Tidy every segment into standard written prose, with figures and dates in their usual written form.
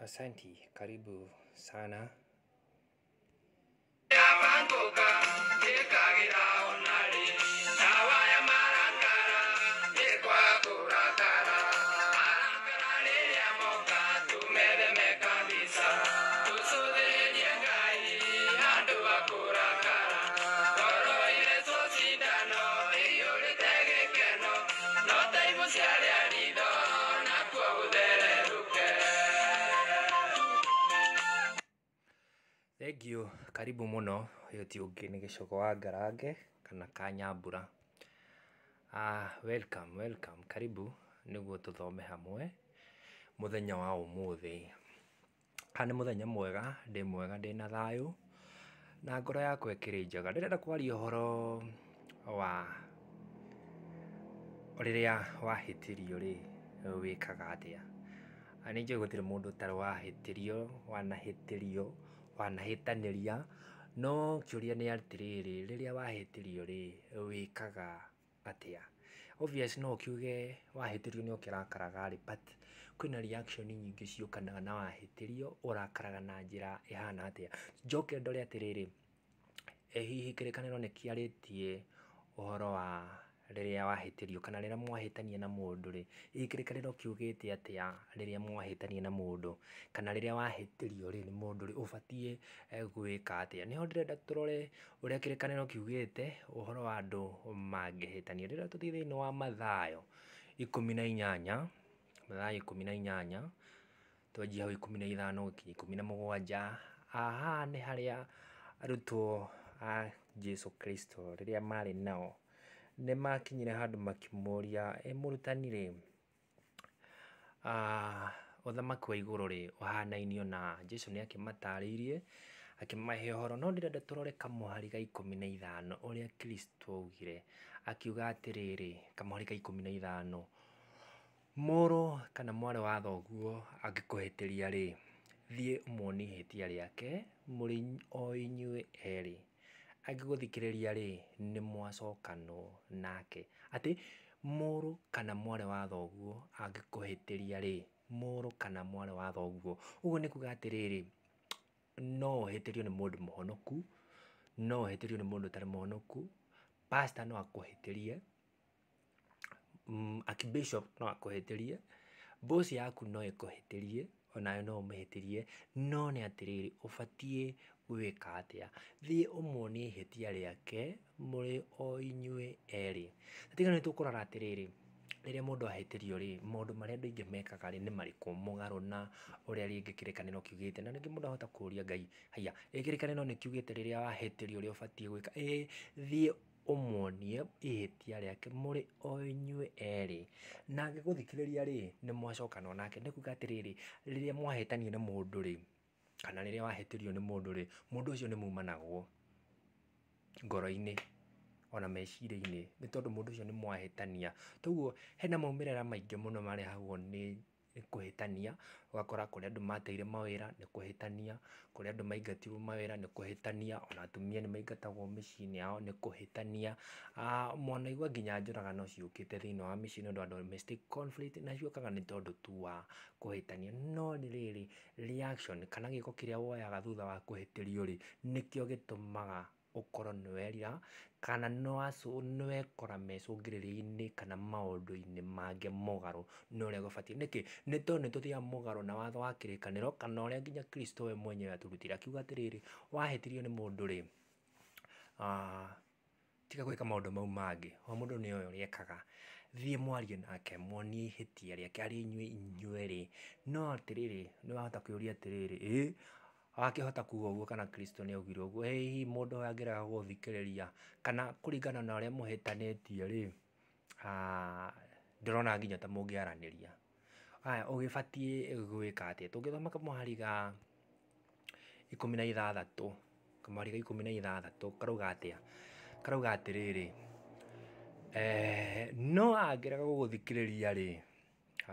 Asanti, karibu sana. Thank you, karibu muno. Uyu ti ungi ni Gicogo wa Ngarange kana Kanyambura. Welcome, karibu niguo tuthome hamwe muthenya wa umuthi. Ni muthenya mwega, ndi mwega, ndina thayu na ngoro yakwa ikiri njega. Ndirenda kwaria uhoro wa riria wahitirio ri wikaga atia. Ni njui gutiri mundu utari wahitirio, wanahitirio, wanahitaniria, no kiuria ni atiriri, riria wahitirio ri wikaga atia. Obvious no kiuge wahitirio ni ukirakaraga ri, but kwina reaction nyingi ciukanaga na wahitirio, urakaraga na njira ihana atia. Njoke ndore atiriri, hihi kirikaniro ni kiaritie uhoro wa riria wahitirio kana riria mwahitania na mundu ri, kirikaniro kiugite atia riria mwahitania na mundu kana riria wahitirio ri ni mundu ri ubatie gwika atia. Niho ndirenda turore uria kirikaniro kiugite uhoro wa andu mangihitania. Riria tuthii thiini wa Mathayo 18, Mathayo 18 twanjia hau 15 gukinya 17. Ni haria arutwo a Jesu Kristo riria mari nao ni makinyire handu makimuria, murutani ri, uthamaki wa iguru ri uhanainio na Jesu ni akimatariirie, akimahe uhoro. No ndirenda turore kamuhari ga 15 uria Kristo augire, akiuga atiriri, kamuhari ga 15, muru kana mwari wa thoguo angikuhitiria ri, thie umuonie ihitia riake muri o inyue eri. Angiguthikiriria ri ni mwacokano nake. Ati muru kana mwari wa thoguo angikuhitiria ri, muru kana mwari wa thoguo, uguo ni kuga atiriri, no uhitirio ni mundu muhonoku, no uhitirio ni mundu utari muhonoku, pastor no akuhitirie, Archbishop no akuhitirie, boss yaku no ikuhitirie, onayo no umihitirie, no ni atiriri ubatie gwika atia. Thie umuonie ihitia riake muri o inyue eri. Tiga ni tukurora atiriri, riria mundu ahitirio ri, maundu maria andu aingi mekaga ri ni mariku mugaru na uria ringi kirikaniro kiugite. Na ringi mundu ahota kuria Ngai, haya kirikaniro ni kiugite riria wahitirio ri ubatie gwika, thie umuonie ihitia riake muri o inyue eri. Na angiguthikiriria ri ni mwacokano nake. Ni kuga atiriri, riria mwahitania na mundu ri kana riria wahitirio ni mundu ri, mundu ucio ni mumanagwo ngoro-ini ona meciria-ini, ni tondu mundu ucio ni mwahitania. Toguo hena maumirira maingi muno marehagwo ni kuhitania. Ugakora kuri andu mateire mawira ni kuhitania, kuri andu maingatirwo mawira ni kuhitania, ona atumia ni maingatagwo micii-ini yao ni kuhitania. Mwanaigua nginya njuragano ciukite thiini wa micii ni undu wa domestic conflict, na ciukaga ni tondu tu wa kuhitania. No ni riri, reaction kana giko kiria woyaga thutha wa kuhitirio ri, nikio gitumaga ukorwo ni werira kana ni wekora mecungiriria-ini kana maundu-ini mangi mugaru na uria gubatie. Niki? Ni tondu nituthiaga mugaru na watho wa kirikaniro kana uria nginya Kristo we mwenyewe aturutire, akiuga atiriri, wahitirio ni mundu ri, tiga gwika maundu mau mangi, o mundu ni oyo riekaga, thie mwarie nake muonie ihitia riake ari inyue ri. No atiriri, ni wahota kwiuria atiriri, wakihota kuga uguo kana Kristo ni augire uguo, hihi mundu uyu angirega guthikiriria kana kuringana na uria muhitanitie ri, ndirona nginya ta mungiaraniria. Haya ugibatie gwika atia? Tungithoma kamuhari ga 16, kamuhari ga 16 karauga atia? Karauga atiriri, no angirega guguthikiriria ri,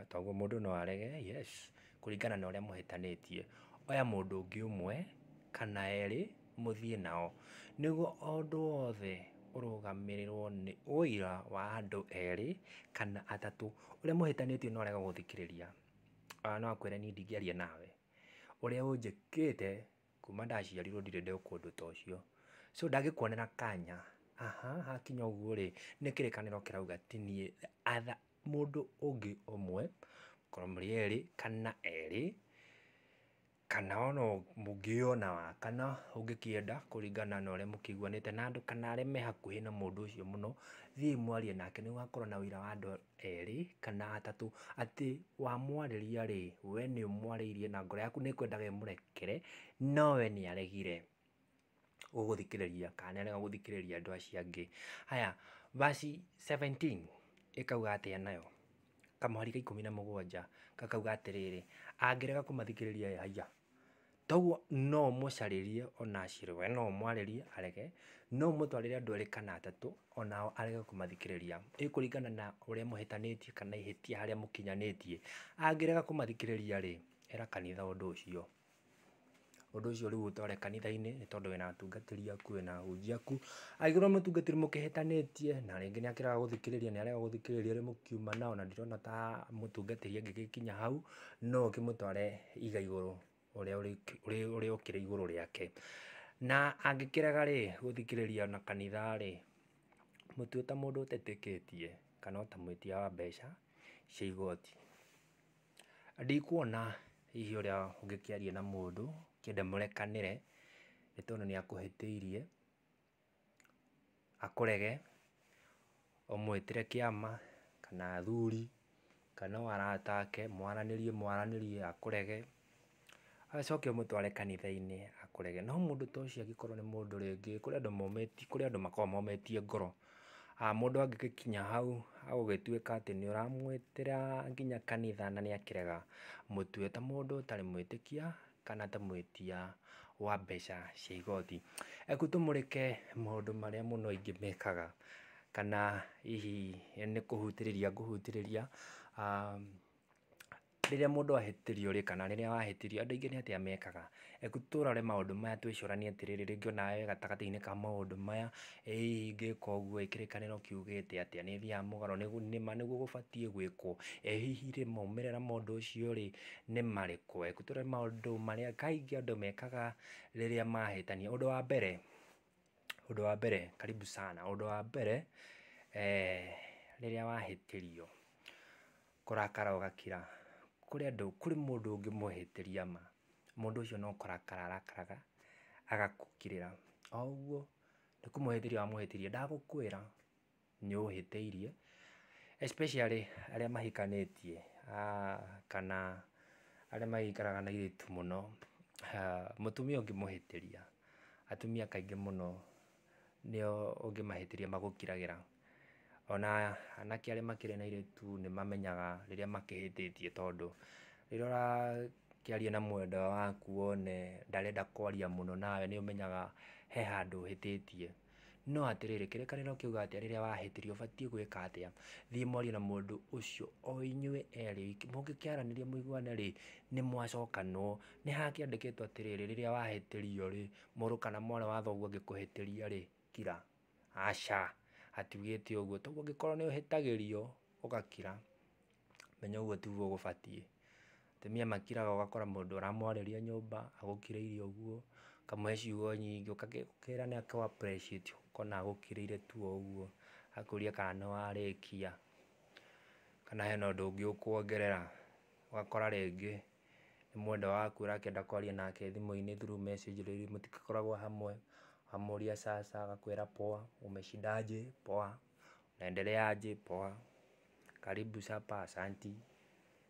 toguo mundu no arege, yes, kuringana na uria muhitanitie, oya mundu ungi umwe kana eri muthie nao, niguo undu wothe urugamirirwo ni uira wa andu eri kana atatu. Uria muhitanitie no arega guthikiriria, no akwire ni ndingiaria nawe, ũrĩa ũnjĩkĩte kuma ndaciarirwo ndirĩ ndekwo ũndũ ta ũcio, so ndangĩkuonera kanya hakinya ũguo rĩ nĩ kĩrĩkanĩro kĩrauga atĩ niĩ atha mũndũ ũngĩ ũmwe korwo mũrĩ erĩ kana erĩ kana ona mũngĩona wa kana ũngĩkĩenda kũringana na ũrĩa mũkĩiguanĩte na andũ kana arĩa me hakuhĩ na mũndũ ũcio mũno, thiĩ mwarie nake nĩguo hakorwo na ũira wa andũ erĩ kana atatũ atĩ wamwarĩria rĩ we nĩ ũmwarĩirie na ngoro yaku nĩ kwendaga ĩmũrekere no we nĩ aregire gũgũthikĩrĩria kana nĩarega gũthikĩrĩria andũ acio angĩ. Haya, verse 17 ĩkauga atĩa nayo? Kamũhari ka 17 kakauga atĩrĩrĩ, angĩrega kũmathikĩrĩria haya toguo no mũcarĩrie ona aciĩrĩ we no ũmwarĩrie arege, no mũtwarĩre andũ erĩ kana atatũ onao arege kũmathikĩrĩria, ĩkũringana na ũrĩa mũhĩtanĩtie kana ihĩtia harĩa mũkinyanĩtie. Angĩrega kũmathikĩrĩria rĩ, ĩra kanitha ũndũ ũcio rĩu ũtware kanitha-inĩ nĩ tondũ wĩna atungatĩri aku wĩna ahunjia aku. Angĩkorwo mũtungatĩri mũkĩhĩtanĩtie na rĩngĩ nĩ akĩrega gũthikĩrĩria nĩ arega gũthikĩrĩria rĩu mũkiuma nao na ndirona ta mũtungatĩri angĩgĩkinya hau, no ũkĩmũtware iga igũrũ ũrĩa ũkĩrĩ igũrũ rĩake. Na angĩkĩrega rĩ gũthikĩrĩria na kanitha rĩ, mũtue ta mũndũ ũtetĩkĩtie kana ũtamwĩtia wa mbeca cia igoti. Ndikuona hihi ũrĩa ũngĩkĩaria na mũndũ kĩende mũrekanĩre nĩ tondũ nĩ akũhĩtĩirie akũrege, ũmwĩtĩre kĩama kana athuri kana o arata ake mwaranĩrie akũrege, acoke ũmũtware kanitha-inĩ akũrege. No mũndũ ta ũcio angĩkorwo nĩ mũndũ rĩngĩ kũrĩ andũ makoragwo mometie ngoro, mũndũ angĩgĩkinya hau agũgĩtuĩka atĩ nĩ ũramwĩtĩra nginya kanitha na nĩ akĩrega, mũtue ta mũndũ ũtarĩ mwĩtĩkia kana ta mwĩtia wa mbeca cia igoti. Eku tũmũrĩke maũndũ marĩa mũno aingĩ mekaga kana hihi nĩ kũhutĩrĩria ngũhutĩrĩria. Rĩrĩa mũndũ ahĩtĩrio rĩ kana rĩrĩa wahĩtĩrio andũ aingĩ nĩ atĩa mekaga. Eku tũrore maũndũ maya twĩcũranie atĩrĩrĩ, rĩngĩ onawe gatagatĩ-inĩ ka maũndũ maya hihi ngĩka ũguo kĩrĩkanĩro kiugĩte atĩa, nĩ thiaga mũgarũ nĩma nĩguo gũbatiĩ gwĩkwo, hihi rĩ maumĩrĩra ma ũndũ ũcio rĩ nĩ marĩkũ? Eku tũrore maũndũ marĩa kaingĩ andũ mekaga rĩrĩa mahĩtania. Ũndũ wa mbere karibu sana, ũndũ wa mbere rĩrĩa wahĩtĩrio kũrakara ũgakira, kũrĩ mũndũ ũngĩmũhĩtĩria ma mũndũ ũcio no kũrakara arakaraga agakũkirĩra o ũguo, nĩ kũmũhĩtĩria wamũhĩtĩria ndagũkwĩra nĩ ũhĩtĩirie, especially arĩa mahikanĩtie kana arĩa magĩikaraga na airĩtu mũno. Mũtumia ũngĩmũhĩtĩria, atumia kaingĩ mũno nĩo ũngĩmahĩtĩria magũkiragĩra, ona anake arĩa makĩrĩ na airĩtu nĩ mamenyaga rĩrĩa makĩhĩtĩtie, tondũ rĩrĩa ũrakĩaria na mwendwa waku wone ndarenda kwaria mũno nawe nĩ ũmenyaga he handũ ũhĩtĩtie. No atĩrĩrĩ kĩrĩkanĩro kiuga atĩa rĩrĩa wahĩtĩrio ũbatiĩ gwĩka atĩa? Thiĩ mwarie na mũndũ ũcio o inyuĩ erĩ, mũngĩkĩaranĩria mũiguane rĩ nĩ mwacokanwo. Nĩ hakĩandĩkĩtwo atĩrĩrĩ, rĩrĩa wahĩtĩrio rĩ mũrũ kana mwarĩ wa thoguo angĩkũhĩtĩria rĩ kira. Aca, hatiugĩte ũguo. Toguo ũngĩkorwo nĩ ũhĩtagĩrio ũgakira, menya ũguo tiguo gũbatiĩ. Atumia makiraga ũgakora mũndũ ũramwarĩria nyũmba agũkirĩirie ũguo, ũkamũhe ciugo nyingĩ ũgakĩĩra nĩ akũ appreciate ũkona agũkirĩire tu o ũguo, akũria kana nĩ warĩkia kana hena ũndũ ũngĩ ũkuongerera. Ũgakora rĩngĩ nĩ mwendwa waku ũrakĩenda kwaria nake thimũ-inĩ through message rĩrĩa mũtikoragwo hamwe, wamũria sasa agakwĩra poa, umeshindaje? Poa. Unaendelea aje? Poa. Karibu sapa, asanti.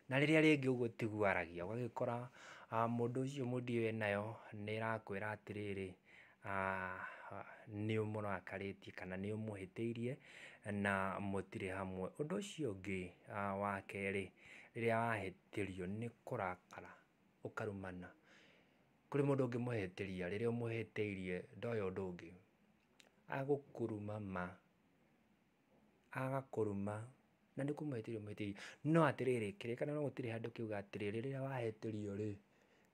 Na rĩrĩa rĩngĩ ũguo tiguo aragia, ũgagĩkora mũndũ ũcio mood ĩyo enayo nĩ ĩrakwĩra atĩrĩrĩ nĩ ũmũrakarĩtie kana nĩ ũmũhĩtĩirie na mũtirĩ hamwe. Ũndũ ũcio ũngĩ wa kerĩ, rĩrĩa wahĩtĩrio nĩ kũrakara ũkarumana. Kũrĩ mũndũ ũngĩmũhĩtĩria rĩrĩa ũmũhĩtĩirie ndoĩ ũndũ ũngĩ, agũkũruma ma, agakũruma na nĩ kũmũhĩtĩria ũmũhĩtĩirie. No atĩrĩrĩ kĩrĩkanĩro gũtirĩ handũ kiuga atĩrĩrĩ rĩrĩa wahĩtĩrio rĩ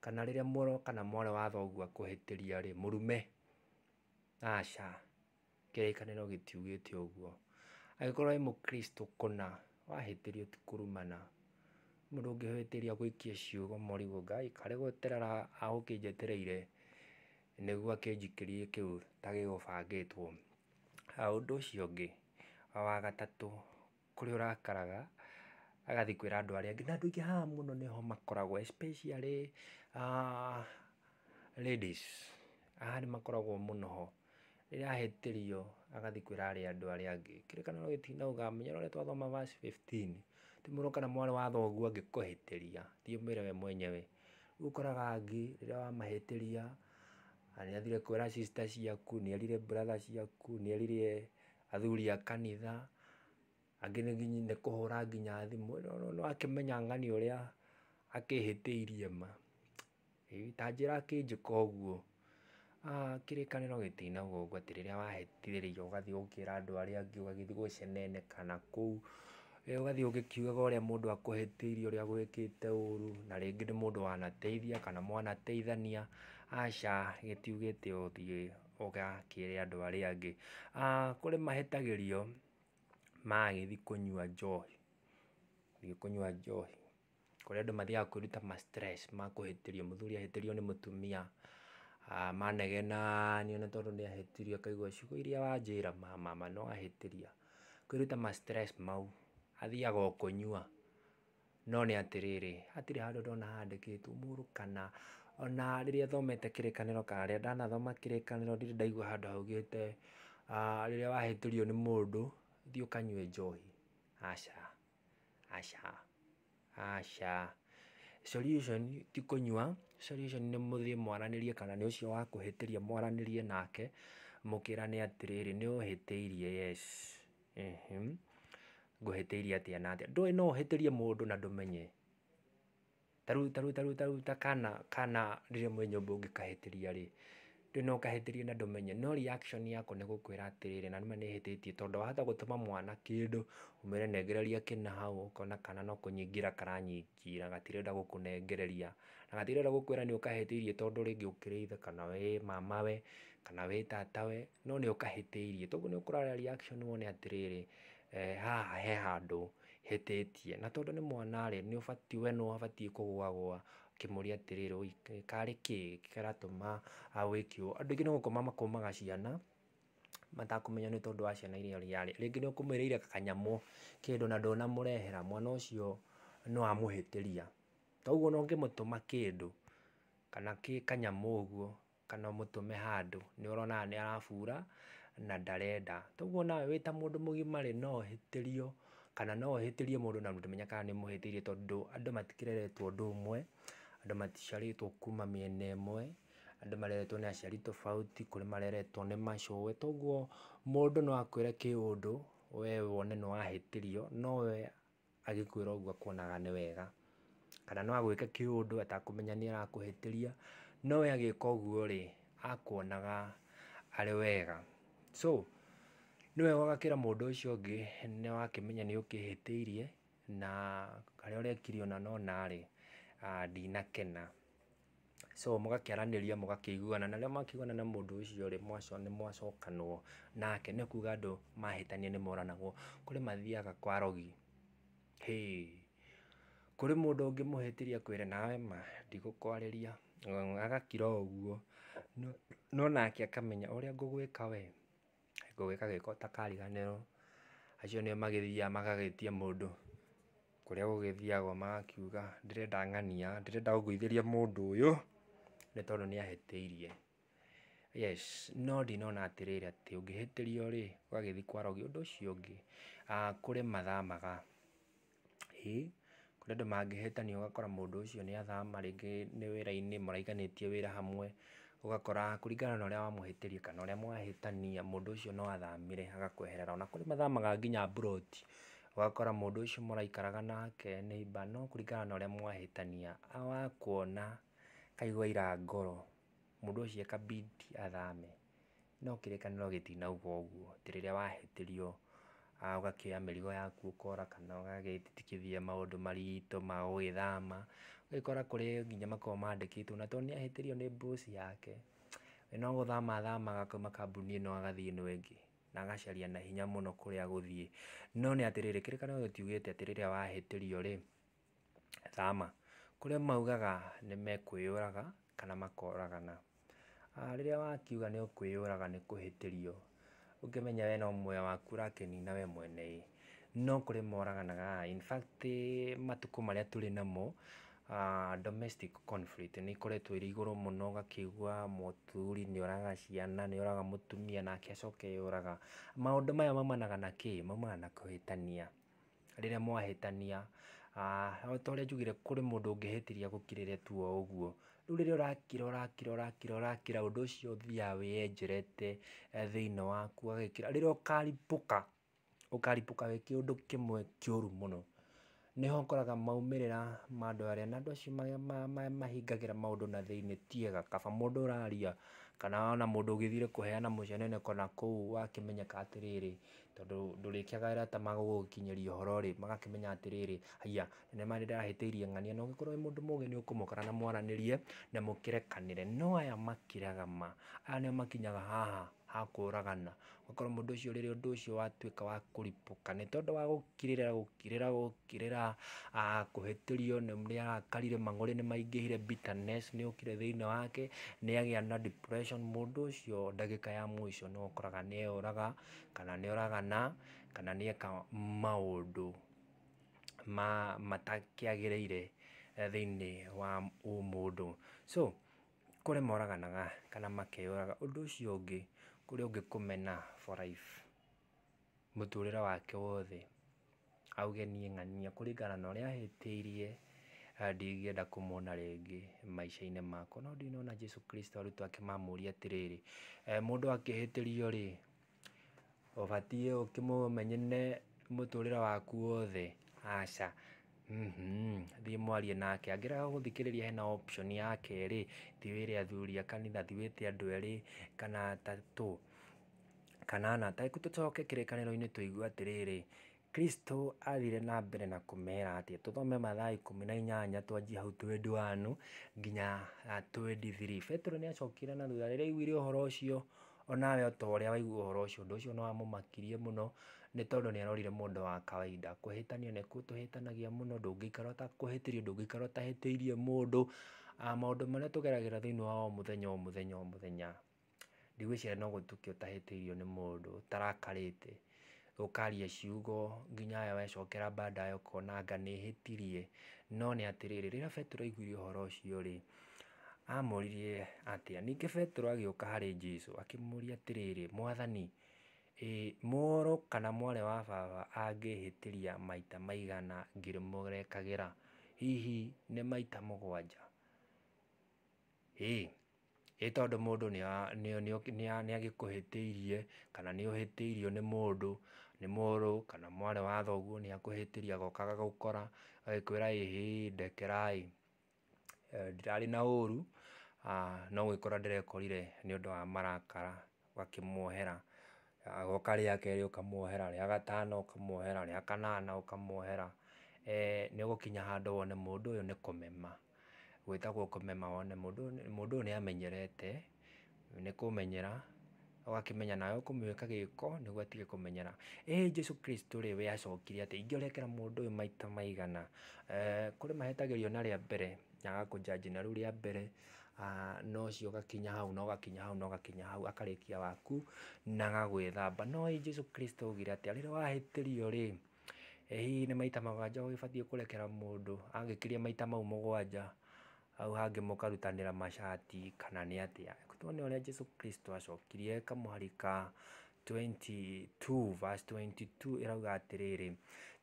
kana rĩrĩa mũrũ kana mwarĩ wa thoguo akũhĩtĩria rĩ mũrume. Aca, kĩrĩkanĩro gĩtiugĩte ũguo. Angĩkorwo wĩ mũkristo kũna wahĩtĩrio ti kũrumana, mũndũ ũngĩhĩtĩria gũikia ciugo marigũ, Ngai karĩ gweterera agũkĩnjetereire nĩguo akĩnjikĩrie kĩu ta gĩgũbangĩtwo. Ũndũ ũcio ũngĩ, wa gatatũ, kũrĩa ũrakaraga agathiĩ kwĩra andũ arĩa angĩ, na andũ aingĩ haha mũno nĩho makoragwo especially ladies, haha nĩ makoragwo mũno ho. Rĩrĩa ahĩtĩrio agathiĩ kwĩra andũ arĩa angĩ. Kĩrĩkanĩro gĩtinauga, menyera ũrĩa twathoma verse 15, ti mũrũ kana mwarĩ wa thoguo angĩkũhĩtĩria thiĩ ũmwĩre we mwenyewe. Rĩu ũkoraga angĩ rĩrĩa wamahĩtĩria, nĩathire kwĩra sister ciaku, nĩerire brother ciaku, nĩerire athuri a kanitha, angĩ nĩ kũhũra nginya thimũ. Nĩwakĩmenya ng'ania ũrĩa akĩhĩtĩirie ma, ta njĩra akĩnjĩka ũguo. Kĩrĩkanĩro gĩtinauga ũguo atĩ rĩrĩa wahĩtĩrio ũgathiĩ gũkĩra andũ arĩa angĩ, ũgagĩthiĩ gũceneneka nakũu, ũgathiĩ ũgĩkiugaga ũrĩa mũndũ akũhĩtĩirie ũrĩa agwĩkĩte ũru, na rĩngĩ nĩ mũndũ wanateithia kana mwanateithania. Aca, gĩtiugĩte ũthiĩ ũgakĩre andũ arĩa angĩ. Kũrĩ mahĩtagĩrio magĩthiĩ kũnyua njohi, kũrĩ andũ mathiaga kwĩruta ma stress ma kũhĩtĩrio. Mũthuri ahĩtĩrio nĩ mũtumia, manegena nĩ tondũ nĩahĩtĩrio, akaigua ciugo iria wanjĩra mama no ahĩtĩria, kwĩruta ma stress mau, athiaga o kũnyua. No nĩ atĩrĩrĩ, hatirĩ handũ ndona handĩkĩtwo mũrũ kana ona rĩrĩa thomete kĩrĩkanĩro kana rĩrĩa ndanathoma kĩrĩkanĩro ndirĩ ndaigua handũ haugĩte rĩrĩa wahĩtĩrio nĩ mũndũ thiĩ ũkanyue njohi. Aca. Solution ti kũnyua, solution nĩ mũthiĩ mwaranĩrie, kana nĩ ũcio wakũhĩtĩria mwaranĩrie nake, mũkĩrane atĩrĩrĩ nĩũhĩtĩirie yes, ngũhĩtĩirie atĩa na atĩa. Ndũĩ no ũhĩtĩrie mũndũ na ndũmenye. Tarĩu ta kana rĩrĩa mwĩ nyũmba ũngĩkahĩtĩria rĩ, ndũĩ no ũkahĩtĩrie na ndũmenye, no reaction yako nĩ gũkwĩra atĩrĩrĩ na nĩma nĩhĩtĩtie, tondũ wahota gũtũma mwana kĩndũ ũmwĩre nengereria kĩna hau, ũkona kana no kũnyingĩra karanyingĩra, gatirenda gũkũnengereria, na gatirenda gũkwĩra nĩ ũkahĩtĩirie tondũ rĩngĩ ũkĩrĩ ithe kana wĩ mamawe kana wĩ tatawe, no nĩ ũkahĩtĩirie. Toguo nĩ ũkũrora reaction wone atĩrĩrĩ, haha he handũ hĩtĩtie, na tondũ nĩ mwana rĩ, nĩ ũbatiĩ we nĩwe ũbatiĩ kũgũagũa ũkĩmũria atĩrĩrĩ karĩ kĩ kĩratũma gwĩke ũũ. Andũ aingĩ nĩ gũkoma makomaga ciana matakũmenya nĩ tondũ wa ciana iria rĩarĩ, rĩngĩ nĩ ũkũmwĩrĩire kanyamũ kĩndũ na ndũnamũrehera, mwana ũcio nĩwamũhĩtĩria. Toguo ona ũngĩmũtũma kĩndũ kana kanyamũ ũguo, kana ũmũtũme handũ, nĩ ũrona nĩ arabura na ndarenda. Toguo nawe wĩ ta mũndũ mũgima rĩ, no ũhĩtĩrio kana no ũhĩtĩrie mũndũ na ndũmenye kana nĩ mũhĩtĩirie, tondũ andũ matikĩreretwo ũndũ ũmwe, andũ maticiarĩtwo kuma mĩena ĩmwe, andũ mareretwo nĩ aciari tofauti, kũrĩ mareretwo nĩ macũĩ. Toguo mũndũ no akwĩre kĩũndũ we wone nĩ wahĩtĩrio, no we agĩkwĩra ũguo akuonaga nĩ wega, kana no agwĩke kĩũndũ atakũmenya nĩ arakũhĩtĩria, no we agĩka ũguo rĩ akuonaga arĩ wega. So nĩ wega ũgakĩra mũndũ ũcio ũngĩ nĩ wakĩmenya nĩ ũkĩhĩtĩirie na harĩa ũrekirie na narĩ ndinakena. So mũgakĩaranĩria mũgakĩiguana, na rĩrĩa mwakĩiguana na mũndũ ũcio rĩ, nĩ mwacokanwo nake, nĩ kuga andũ mahĩtania nĩ moranagwo. Kũrĩ mathiaga kwa arogi, kũrĩ mũndũ ũngĩmũhĩtĩria akwĩre nawe ma ndigũkwarĩria, agakira ũguo, no nake akamenya ũrĩa ngũgwĩka we, ngũgwĩka gĩko ta kariganĩrwo. Acio nĩo magĩthiaga magagĩtia mũndũ kũrĩa gũgĩthiagwo magakiuga ndĩrenda ng'ania, ndĩrenda kũgũithĩria mũndũ ũyũ nĩ tondũ nĩ ahĩtĩirie. Yes, no ndinona atĩrĩrĩ atĩ ũngĩhĩtĩrio rĩ ũgagĩthiĩ kwa arogi. Ũndũ ũcio ũngĩ, kũrĩ mathamaga, kũrĩ andũ mangĩhĩtania ũgakora mũndũ ũcio nĩ athama, rĩngĩ nĩ wĩra-inĩ mũraiganĩtie wĩra hamwe, ũgakora kũringana na ũrĩa wamũhĩtĩria kana ũrĩa mwahĩtania, mũndũ ũcio no athamire agakweherera. Ona kũrĩ mathamaga nginya abroad, ũgakora mũndũ ũcio mũraikaraga nake neighbor, no kũringana na ũrĩa mwahĩtania wakuona kaigua ira ngoro, mũndũ ũcio akabidi athame. No kĩrĩkanĩro gĩtinauga ũguo, atĩ rĩrĩa wahĩtĩrio ũgakĩoya mĩrigo yaku ũkora, kana ũgagĩtĩkithia maũndũ maritũ ma gũgĩthama. Ũgakora kũrĩ nginya makoragwo mandĩkĩtwo, na tondũ nĩahĩtĩrio nĩ boss yake, we no gũthama athamaga akauma kambuni ĩno agathiĩ ĩno ĩngĩ, na agacaria na hinya mũno kũrĩa gũthiĩ. No nĩ atĩrĩrĩ, kĩrĩkanĩro gĩtiugĩte atĩ rĩrĩa wahĩtĩrio rĩ Thama kũrĩa maugaga nĩ mekwĩyũraga kana makoragana. Rĩrĩa wakiuga nĩ ũkwĩyũraga nĩ kũhĩtĩrio, ũkĩmenya we no muoyo waku ũrakĩnina we mwene, no kũrĩ moraganaga. In fact matukũ marĩa tũrĩ namo, domestic conflict nĩ ikoretwo irĩ igũrũ mũno, ũgakĩigua mũthuri nĩ oraga ciana, nĩ oraga mũtumia nake acoke yũraga. Maũndũ maya maumanaga na kĩ? Maumanaga na kũhĩtania. Rĩrĩa mwahĩtania, ta ũrĩa njugire kũrĩ mũndũ ũngĩhĩtĩria gũkirĩre tu o ũguo, rĩu rĩrĩa ũrakira ũndũ ũcio ũthiaga wĩyenjerete thĩinĩ waku, ũgagĩkĩra rĩrĩa ũkaripũka wĩ kĩũndũ kĩmwe kĩũru mũno, nĩho ũkoraga maumĩrĩra ma andũ arĩa, na andũ acio mahingagĩra maũndũ na thĩinĩ tiega, kaba mũndũ ũraria kana ona mũndũ ũgĩthire kũheana mũceneneko na kũu, wakĩmenyeka atĩrĩrĩ, tondũ ndũrĩkĩaga ta magũgũkinyĩria ũhoro-rĩ, magakĩmenya atĩrĩrĩ, haiya nĩma nĩndĩrahĩtĩirie ng'ania, na ũngĩkorwo wĩ mũndũ mũgĩ nĩ ũkũmũkora na mwaranĩrie na mũkĩrekanĩre. No aya makiraga ma, aya nĩo makinyaga haha ha kũragana, ũgakora mũndũ ũcio rĩrĩa ũndũ ũcio watuĩka wa kũripũka nĩ tondũ wa gũkirĩra, kũhĩtĩrio, nĩ arakarire, mang'ũrĩ nĩ maingĩhire, bitterness nĩ yũkire thĩinĩ wake, nĩagĩa na depression. Mũndũ ũcio ndagĩka ya mũico nĩ ũkoraga nĩ eyũraga, kana nĩ oragana, kana nĩeka maũndũ matakĩagĩrĩire thĩinĩ wa ũmũndũ. So kũrĩ moraganaga kana makeyũraga. Ũndũ ũcio ũngĩ, kũrĩ ũngĩkũmena for life, mũtũrĩre wake wothe, auge niĩ ng'ania kũringana na ũrĩa ahĩtĩirie, ndingĩenda kũmuona rĩngĩ maica-inĩ makwa. No ndinona Jesũ Kristo arutwo ake mamũria atĩrĩrĩ, mũndũ akĩhĩtĩrio-rĩ, ũbatiĩ ũkĩmũmenyene mũtũrĩre waku wothe? Aca. Thiĩ mwarie nake, angĩrega gũthikĩrĩria hena option ya kerĩ, thiĩ wĩre athuri a kanitha, thiĩ wĩte andũ erĩ kana atatũ kana ana. Ta rĩu tũcoke kĩrĩkanĩro-inĩ tũigue atĩrĩrĩ, Kristo athire na mbere na kũmera atĩa. Tũthome Mathayo 18 twanjie hau 21 nginya 23. Petero nĩ acokire na thutha, rĩrĩa aiguire ũhoro ũcio, onawe o ta ũrĩa waigua ũhoro ũcio, ũndũ ũcio nĩ wamũmakirie mũno, nĩ tondũ nĩ arorire mũndũ wa kawaida. Kũhĩtania nĩkuo tũhĩtanagia mũno, ndũngĩikara ũtakũhĩtĩrio, ndũngĩikara ũtahĩtĩirie mũndũ. Maũndũ marĩa tũgeragĩra thĩinĩ wa o mũthenya, ndigwĩciria no gũtuĩke ũtahĩtĩirio nĩ mũndũ, ũtarakarĩte, ũkaria ciugo nginya we wecokera baadaye ũkona anga nĩhĩtirie. No nĩ atĩrĩrĩ, rĩrĩa Petero aiguire ũhoro ũcio-rĩ, amũririe atĩa? Ningĩ Petero agĩũka harĩ Jesũ akĩmũria atĩrĩrĩ, Mwathani, mũrũ kana mwarĩ wa baba angĩhĩtĩria maita maigana ngĩmũrekagĩra? Hihi nĩ maita 7? Tondũ mũndũ nĩ agĩkũhĩtĩirie kana nĩ ũhĩtĩirio nĩ mũndũ, nĩ mũrũ kana mwarĩ wa thoguo nĩ akũhĩtĩria, agoka agagũkora agĩkwĩra ndekera, ndirarĩ na ũru, no gwĩkora ndĩrekorire nĩ ũndũ wa marakara, ũgakĩmuohera. Agoka rĩa kerĩ ũkamuohera, rĩa gatano ũkamuohera, rĩa kanana ũkamuohera. Nĩ ũgũkinya handũ wone mũndũ ũyũ nĩ kũmema, gwĩtagwo kũmema, wone mũndũ ũyũ nĩ amenyerete, nĩ kũmenyera, ũgakĩmenya nawe ũkũmwĩka gĩko nĩguo atige kũmenyera. Jesũ Kristo rĩ, we acokire atĩ, ingĩrekera mũndũ ũyũ maita maigana? Kũrĩ mahĩtagĩrio na rĩa mbere, agakũnjanji na rĩu rĩa mbere, no cio ũgakinya hau na ũgakinya hau na ũgakinya hau, akarĩkia waku na agagwĩthamba. No Jesũ Kristo augire atĩa? Rĩrĩa wahĩtĩrio-rĩ, hihi nĩ maita 7 ũgĩbatiĩ kũrekera mũndũ? Angĩkĩria maita mau 7, hau hangĩ mũkarutanĩra macati kana nĩ atĩa? Tuone ũrĩa Jesũ Kristo acokirie, kamũhari-ka 22 verse 22 ĩrauga atĩrĩrĩ,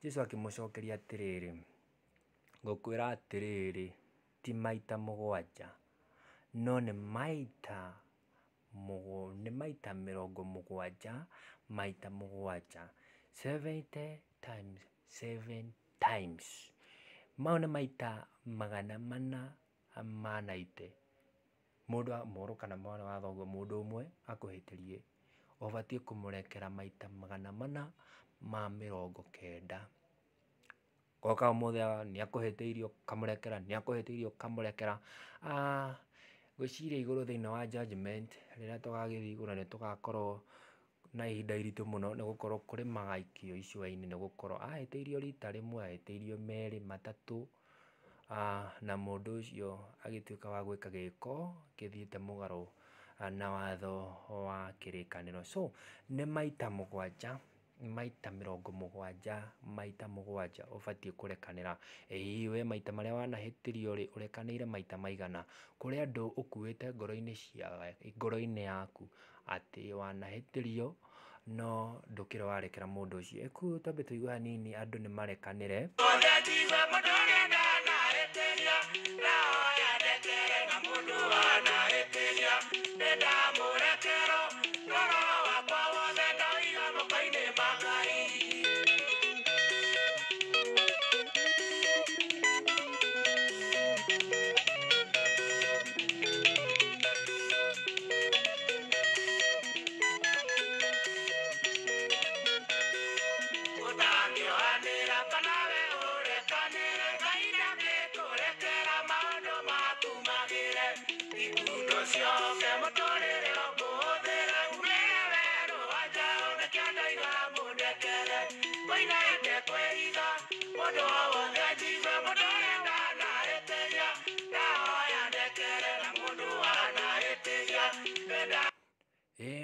Jesũ akĩmũcokeria atĩrĩrĩ, ngũkwĩra atĩrĩrĩ, ti maita 7, no nĩ maita 70, maita 7, 70 times 7 times. Mau nĩ maita 490. Mũrũ kana mwana wa thoguo mũndũ ũmwe akũhĩtĩrie, ũbatiĩ kũmũrekera maita 490. Goka ũmũthĩ nĩ akũhĩtĩirie ũkamũrekera, nĩ akũhĩtĩirie ũkamũrekera. Gwĩciria igũrũ thĩinĩ wa judgment, rĩrĩa tũgagĩthiĩ igũrũ nĩ tũgakorwo na ihinda iritũ mũno, nĩ gũkorwo kũrĩ magaikio icua-inĩ, nĩ gũkorwo ahĩtĩirio rita rĩmwe, ahĩtĩirio merĩ, matatũ, na mũndũ ũcio agĩtuĩka wa gwĩka gĩko gĩthiĩte mũgarũ na watho wa kĩrĩkanĩro. So nĩ maita mũgwanja, maita 70, maita mũgwanja ũbatiĩ kũrekanĩra. Ĩĩ we maita marĩa wanahĩtĩrio rĩ, ũrekanĩire maita maigana? Kũrĩ andũ ũkuĩte ngoro-inĩ yaku atĩ wanahĩtĩrio no ndũkĩrĩ warekera mũndũ ũcio. Ĩkũ twambe tũigue hanini andũ nĩ marekanĩre.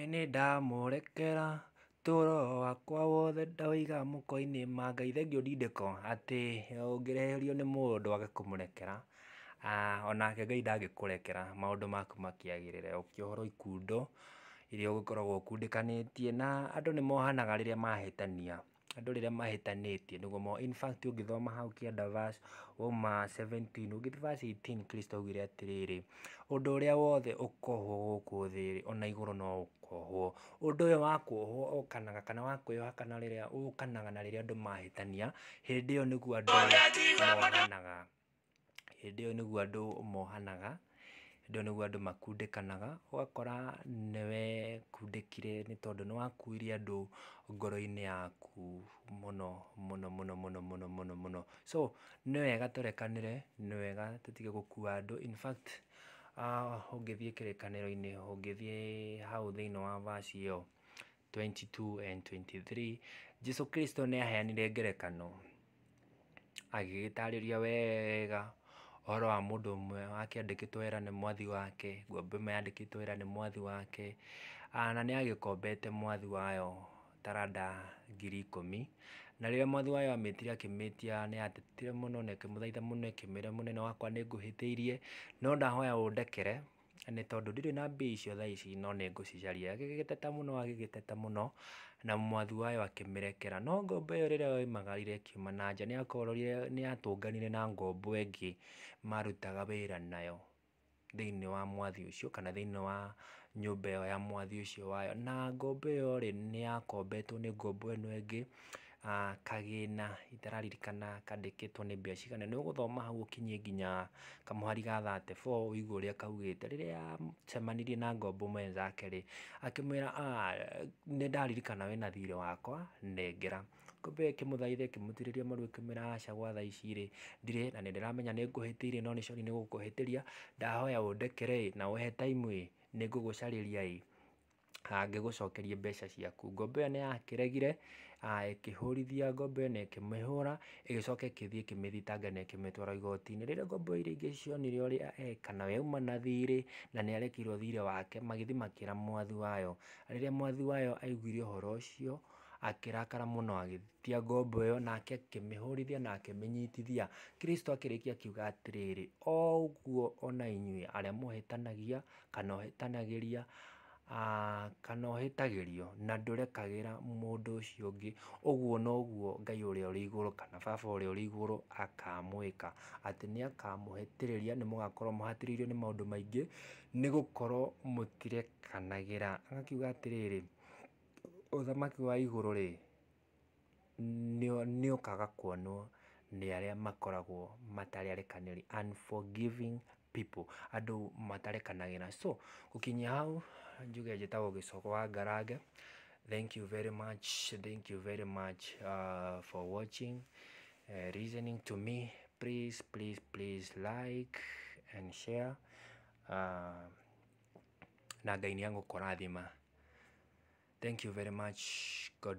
Nĩ ndamũrekera tũro wakwa wothe ndawĩiga moko-inĩ ma Ngai. Thengio Ndindĩko, atĩ ũngĩreherio nĩ mũndũ wage kũmũrekera, onake Ngai ndangĩkũrekera maũndũ maku makĩagĩrĩre. Ũkĩohorwo ikundo iria ũgĩkoragwo ũkundĩkanĩtie, na andũ nĩ mohanaga rĩrĩa mahĩtania. Andũ rĩrĩa mahĩtanĩtie nĩguo in fact ũngĩthoma hau kĩanda verse uma 17 ũgĩthiĩ verse 18, Kristo augire atĩrĩrĩ, ũndũ ũrĩa wothe ũkohwo gũkũ thĩ ona igũrũ no ũkohwo. Ũndũ ũyũ wa kuohwo ũkanaga kana wa kwĩoha kana rĩrĩa ũkanaga na rĩrĩa andũ mahĩtania, hĩndĩ ĩyo nĩguo andũ mohanaga. Hĩndĩ ĩyo nĩguo andũ mohanaga, hĩndĩ ĩyo nĩguo andũ makundĩkanaga. Ũgakora nĩwe kundĩkire nĩ tondũ nĩ wakuire andũ ngoro-inĩ yaku mũno mũno mũno mũno mũno mũno mũno. So nĩ wega tũrekanĩre, nĩ wega tũtige gũkua andũ. In fact ũngĩthiĩ kĩrĩkanĩro-inĩ, ũngĩthiĩ hau thĩinĩ wa verse ĩyo 22 and 23, Jesũ Kristo nĩ aheanire ngerekano agĩgĩtarĩria wega ũhoro wa mũndũ ũmwe wakĩandĩkĩtwo wĩra nĩ mwathi wake, ngombo ĩmwe yandĩkĩtwo wĩra nĩ mwathi wake, na nĩ agĩkombete mwathi wayo taranda 10,000. Na rĩrĩa mwathi wayo amĩtire akĩmĩtia, nĩ atetire mũno na akĩmũthaitha mũno, akĩmwĩra mũnene wakwa nĩ ngũhĩtĩirie, no ndahoya ũndekere nĩ tondũ ndirĩ na mbia icio thaa ici, no nĩ ngũcicaria. Agĩgĩteta mũno na mwathi wayo akĩmĩrekera. No ngombo ĩyo rĩrĩa yoimagarire ĩkiuma na nja, nĩ yatũnganire na ngombo ĩngĩ marutaga wĩra nayo thĩinĩ wa mwathi ũcio kana thĩinĩ wa nyũmba ĩyo ya mwathi ũcio wayo. Na ngombo ĩyo rĩ, nĩ yakombetwo nĩ ngombo ĩno ĩngĩ, kagĩna itararirikana kandĩkĩtwo nĩ mbia cigana. Nĩ ũgũthoma hau ũkinyie nginya kamũhari ga 34 ũigue ũrĩa kaugĩte. Rĩrĩa yacemanirie na ngombo mwenzake rĩ, akĩmwĩra nĩ ndaririkana wĩna thirĩ wakwa, nengera. Ngombo ĩyo ĩkĩmũthaitha, ĩkĩmũturĩria maru, ĩkĩmwĩra aca gwa thaa ici rĩ, ndirĩ na nĩ ndĩramenya nĩ ngũhĩtĩirie, no nĩ sorry nĩ gũkũhĩtĩria, ndahoya ũndekere na ũhe time nĩ ngũgũcarĩria ngĩgũcokerie mbeca ciaku. Ngombo ĩyo nĩ yakĩregire, ĩkĩhũrithia ngombo ĩyo na ĩkĩmĩhũra, ĩgĩcoka ĩkĩthiĩ ĩkĩmĩthitanga na ĩkĩmĩtwara igoti-inĩ. Rĩrĩa ngombo iria ingĩ cionire ũrĩa eka na we auma na thirĩ na nĩ arekirwo thirĩ wake, magĩthiĩ makĩra mwathi wayo. Rĩrĩa mwathi wayo aiguire ũhoro ũcio, akĩrakara mũno, agĩtia ngombo ĩyo nake akĩmĩhũrithia na akĩmĩnyitithia. Kristo akĩrĩkia akiuga atĩrĩrĩ, o ũguo ona inyuĩ arĩa mũhĩtanagia kana ũhĩtanagĩria kana ũhĩtagĩrio na ndũrekagĩra mũndũ ũcio ũngĩ, ũguo noguo Ngai ũrĩa ũrĩ igũrũ kana Baba ũrĩa ũrĩ igũrũ akamwĩka. Atĩ nĩ akamũhĩtĩrĩria, nĩ mũgakorwo mũhatĩrĩirio nĩ maũndũ maingĩ nĩ gũkorwo mũtirekanagĩra. Agakiuga atĩrĩrĩ, ũthamaki wa igũrũ rĩ, nĩ ũkaga kuonwo nĩ arĩa makoragwo matarĩ arekanĩri, unforgiving people, andũ matarekanagĩra. So gũkinyia hau njuge njĩtagwo Gĩcogo wa Ngarange. Thank you very much, thank you very much for watching, listening to me. Please like and share, na Ngai nĩ agũkũrathima. Thank you very much. God